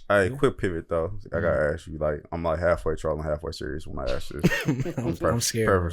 Hey, quick pivot though. I gotta ask you. Like, I'm like halfway trolling, halfway serious when I ask this. I'm scared.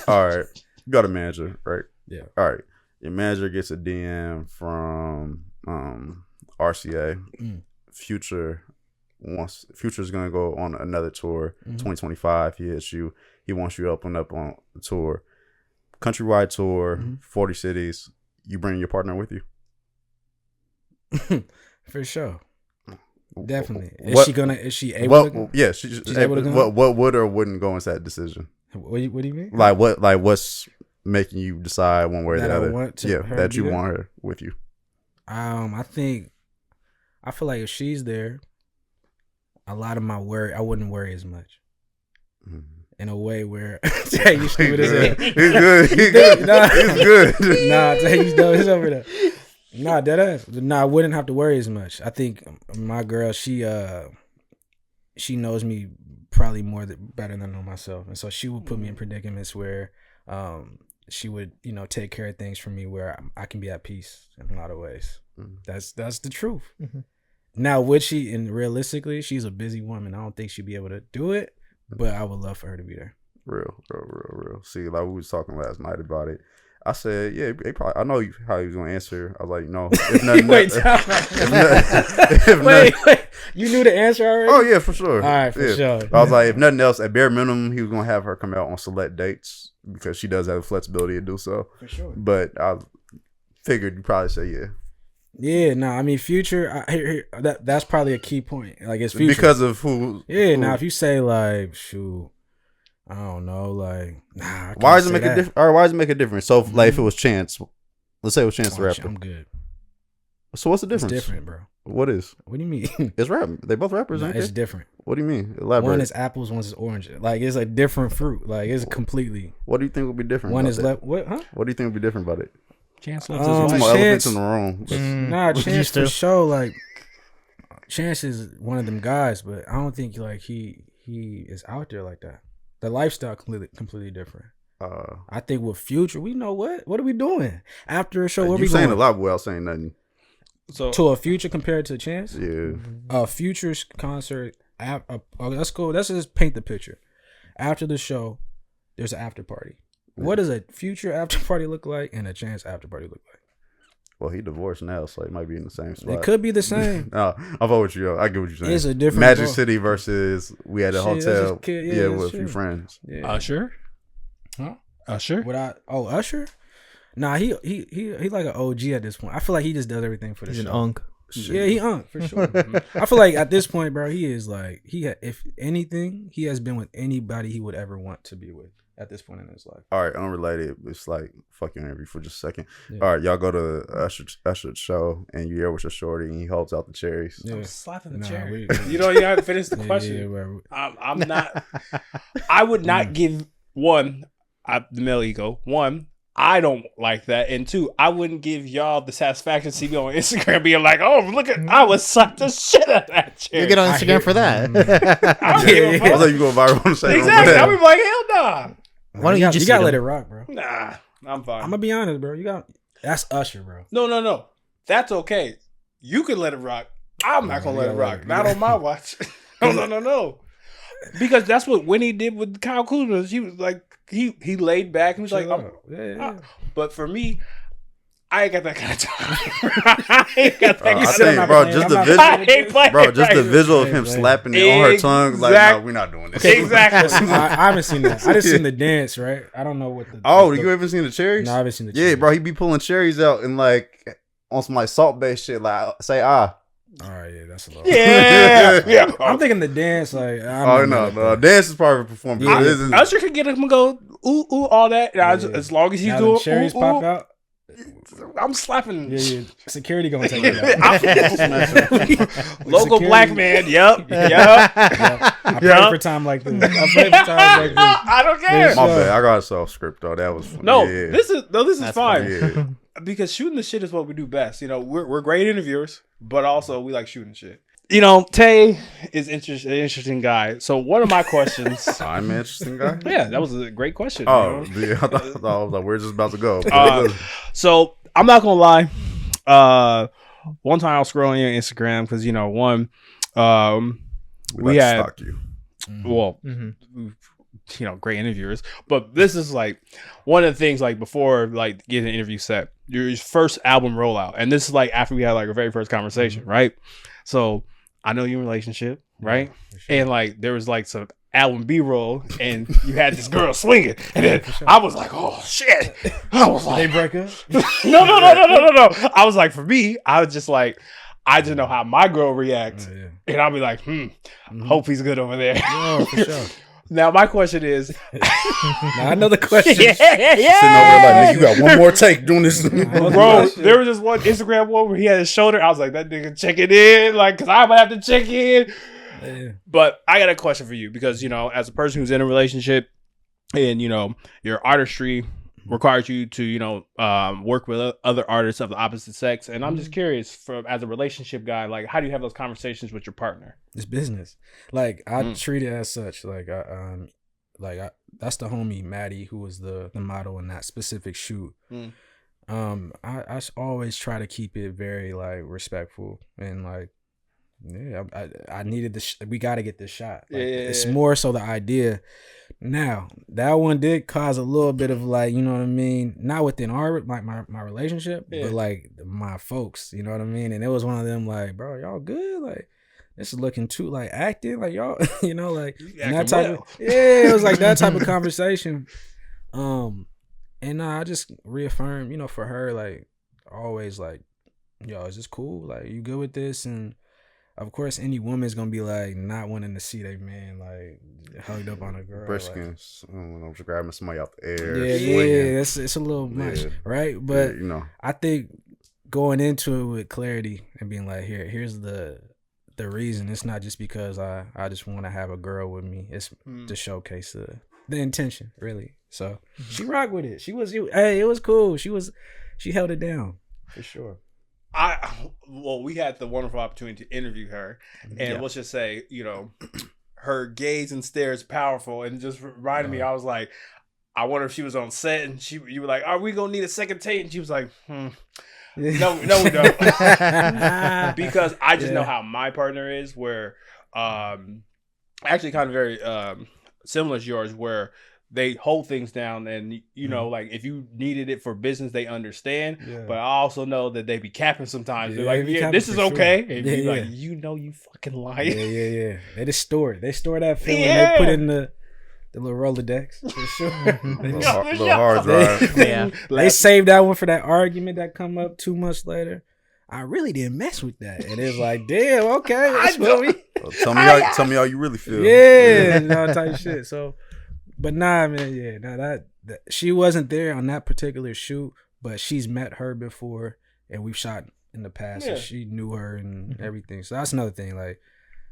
All right, you got a manager, right? Yeah. All right, your manager gets a DM from RCA. Future's gonna go on another tour. 2025. He hits you. He wants you to open up on the tour, countrywide tour, 40 cities. You bring your partner with you? For sure. Definitely. Is she able to? Yeah, she's able to go. What would or wouldn't go into that decision? What do you mean? Like what's making you decide one way or the other? That you want her with you. I feel like if she's there, a lot of my worry, I wouldn't worry as much. In a way where hey, you stupid as hell. He's good. He's good. Nah, he's over there. Nah, that ass. Nah, I wouldn't have to worry as much. I think my girl, she knows me probably better than I know myself, and so she would put me in predicaments where she would, take care of things for me where I can be at peace in a lot of ways. That's the truth. Now, would she? And realistically, she's a busy woman. I don't think she'd be able to do it, but I would love for her to be there. Real. See, like we was talking last night about it. I said, yeah, probably. I know how he was gonna answer. I was like, no. If nothing, wait. You knew the answer already? Oh yeah, for sure. All right, for sure. I was like, if nothing else, at bare minimum, he was gonna have her come out on select dates because she does have the flexibility to do so. For sure. But I figured you'd probably say yeah. Yeah, no, I mean Future. That's probably a key point. Like it's Future because of who. Yeah, now if you say like, shoot. I don't know, like, nah. Why does it make a difference? Or why does it make a difference? So, like, if it was Chance, let's say it was Chance the Rapper. I'm good. So, what's the difference? It's different, bro. What is? What do you mean? It's rap. They both rappers, No, aren't it's they? different. What do you mean? Elaborate. One is apples, one is orange. Like, it's a different fruit. Like, it's completely. What do you think would be different? One is left. What? Huh? What do you think would be different about it? Chance loves his wife. Elephants in the room. Nah, Chance for sure. Like, Chance is one of them guys, but I don't think like he is out there like that. The lifestyle completely different. I think with Future, we know what are we doing after a show? What you we saying going? A lot without saying nothing. So to a Future compared to Chance, yeah. A Future's concert. Let's go. Let's just paint the picture. After the show, there's an after party. Yeah. What does a Future after party look like, and a Chance after party look like? Well, he divorced now, so he might be in the same spot. It could be the same. No, I'm over with you. I get what you're saying. It's a different Magic City versus we had a hotel. With a few friends. Yeah. Usher? Huh? Usher? Usher? Nah, he like an OG at this point. I feel like he just does everything for the show. He's an unk. Yeah, he unk for sure. I feel like at this point, bro, he is like if anything, he has been with anybody he would ever want to be with. At this point in his life. All right, unrelated. It's like fucking interview for just a second. Yeah. All right, y'all go to Usher's show and you're there with your shorty and he holds out the cherries. Yeah. I'm slapping the cherry. You know, you gotta finish the question. I'm not. I would not give the male ego. One, I don't like that, and two, I wouldn't give y'all the satisfaction to see me on Instagram being like, "Oh, look at I was sucked the shit out of that cherry." You get on Instagram for that. I was like, you go viral on Instagram. Exactly. I would be like, hell nah. Why don't you gotta let it rock, bro? Nah, I'm fine. I'm gonna be honest, bro. That's Usher, bro. No. That's okay. You can let it rock. I'm not gonna let it rock. Not on my watch. No. Because that's what Winnie did with Kyle Kuzma. She was like, he laid back and was like, but for me, I ain't got that kind of time. I ain't got that kind of time. Bro, just the visual of him slapping it on her tongue. Like, no, we're not doing this. Exactly. I haven't seen that. I just seen the dance, right? I don't know what the... you haven't seen the cherries? No, I haven't seen the cherries. Yeah, bro, he be pulling cherries out and like, on some like salt-based shit, like, say, All right, yeah, that's a little... Yeah. I'm thinking the dance, like... No. Dance is part of a performance. Yeah. Usher could get him and go, ooh, all that. As long as he's doing... cherries pop out. I'm slapping. Yeah. Security gonna take it out. Local black man. Yep. I pray for time like this. I don't care. My bad. I got a soft script though. That was funny. No. This is fine. Yeah. Because shooting the shit is what we do best. You know, we're great interviewers, but also we like shooting shit. You know, Tay is an interesting guy. So one of my questions... I'm an interesting guy? Yeah, that was a great question. Oh, yeah, I thought I was like, we're just about to go. So I'm not going to lie. one time I was scrolling your Instagram because we like had stalk you. well, great interviewers. But this is like one of the things like before like getting an interview set, your first album rollout, and this is like after we had like our very first conversation, right? So I know you're in a relationship, right? Yeah, sure. And like there was like some album B-roll, and you had this girl swinging, and then I was like, oh shit! I was like, they break up? No. I was like, for me, I was just like, I just know how my girl reacts, and I'll be like, hope he's good over there. Yeah, for sure. Now my question is, now I know the question. Sitting over there like, you got one more take doing this. Bro, there was just one Instagram one where he had his shoulder. I was like, that nigga checking in, like, cause I might have to check in. Yeah. But I got a question for you because, as a person who's in a relationship and, your artistry requires you to, work with other artists of the opposite sex. And I'm just curious as a relationship guy, like, how do you have those conversations with your partner? It's business. Like, I treat it as such. Like, that's the homie Maddie, who was the model in that specific shoot. I always try to keep it very, like, respectful and, like, yeah, I needed this. We got to get this shot. Like, it's more so the idea. Now that one did cause a little bit of like, you know what I mean, not within our like my relationship, but like my folks, you know what I mean. And it was one of them like, bro, y'all good? Like this is looking too like acting like y'all, like and that type of it was like that type of conversation. And I just reaffirmed, for her, like always like, yo, is this cool? Like you good with this? And of course, any woman's gonna be like not wanting to see their man like hugged up on a girl. Briskins, I'm just grabbing somebody out the air. Yeah, it's a little much, right? But I think going into it with clarity and being like, here's the reason. It's not just because I just want to have a girl with me. It's to showcase the intention, really. So she rocked with it. It was cool. She held it down for sure. We had the wonderful opportunity to interview her, and let's just say, her gaze and stare is powerful, and just reminded me. I was like, I wonder if she was on set, and you were like, "Are we gonna need a second take?" And she was like, No, we don't, because I just know how my partner is. Where, actually, kind of very similar to yours, where they hold things down, and like if you needed it for business, they understand. Yeah. But I also know that they be capping sometimes. They're like, this is okay. Sure. And you're like, you fucking lying. Yeah. They just store it. They store that feeling. They put in the little Rolodex for sure. little hard drive. They saved that one for that argument that come up 2 months later. I really didn't mess with that, and it's like, damn, okay. Tell me how you really feel. Yeah, type shit. So. But nah, man, that she wasn't there on that particular shoot, but she's met her before, and we've shot in the past, and she knew her and everything. So that's another thing. Like,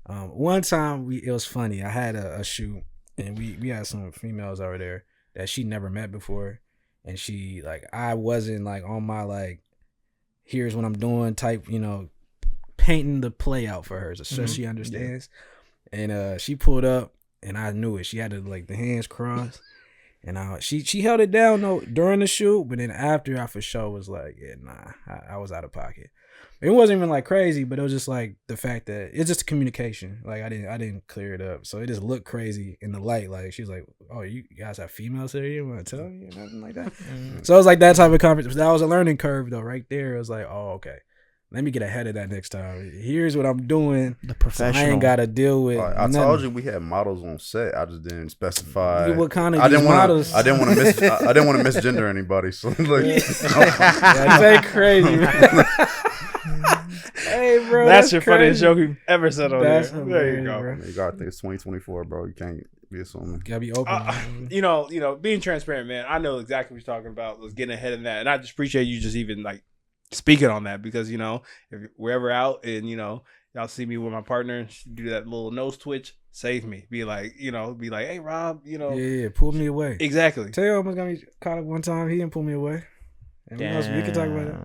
one time it was funny. I had a shoot, and we had some females over there that she never met before, and she like I wasn't like on my like, here's what I'm doing type, painting the play out for her so she understands, and she pulled up. And I knew it. She had like the hands crossed, and she held it down though during the shoot. But then after, I for sure was like, I was out of pocket. It wasn't even like crazy, but it was just like the fact that it's just communication. Like I didn't clear it up, so it just looked crazy in the light. Like she was like, "Oh, you guys have females here? You want to tell me?" Nothing like that. So it was like that type of conversation. That was a learning curve though, right there. It was like, oh, okay. Let me get ahead of that next time. Here's what I'm doing. The professional. So I ain't got to deal with. I told you we had models on set. I just didn't specify what kind of models. I didn't want to misgender anybody. So like, that's ain't crazy, man. Hey, bro, that's your funniest joke you've ever said on there. There you go. Bro. You gotta think it's 2024, bro. You can't be assuming. Gotta be open. Being transparent, man. I know exactly what you're talking about. Was getting ahead of that, and I just appreciate you just even like speaking on that, because if we're ever out and y'all see me with my partner and do that little nose twitch, save me. Be like, hey Rob, yeah, pull me away. Exactly. Tell you I was gonna be caught up one time. He didn't pull me away, and we can talk about it.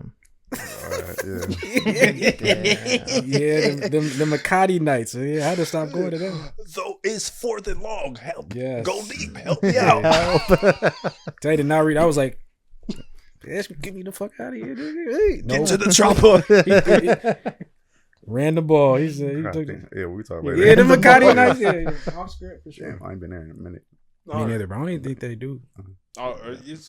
The Makati nights. So I had to stop going to them. So it's 4th and long. Help. Yes. Go deep. Help me out. Tell you to not read. I was like, Get me the fuck out of here, nigga. Hey, Get to the chopper. Ran the ball. He said he God took damn. it. Yeah, we talk later. Yeah, the Macati nice. Yeah, off script for sure. Damn, I ain't been there in a minute. Me neither, but I don't even think they do. Oh,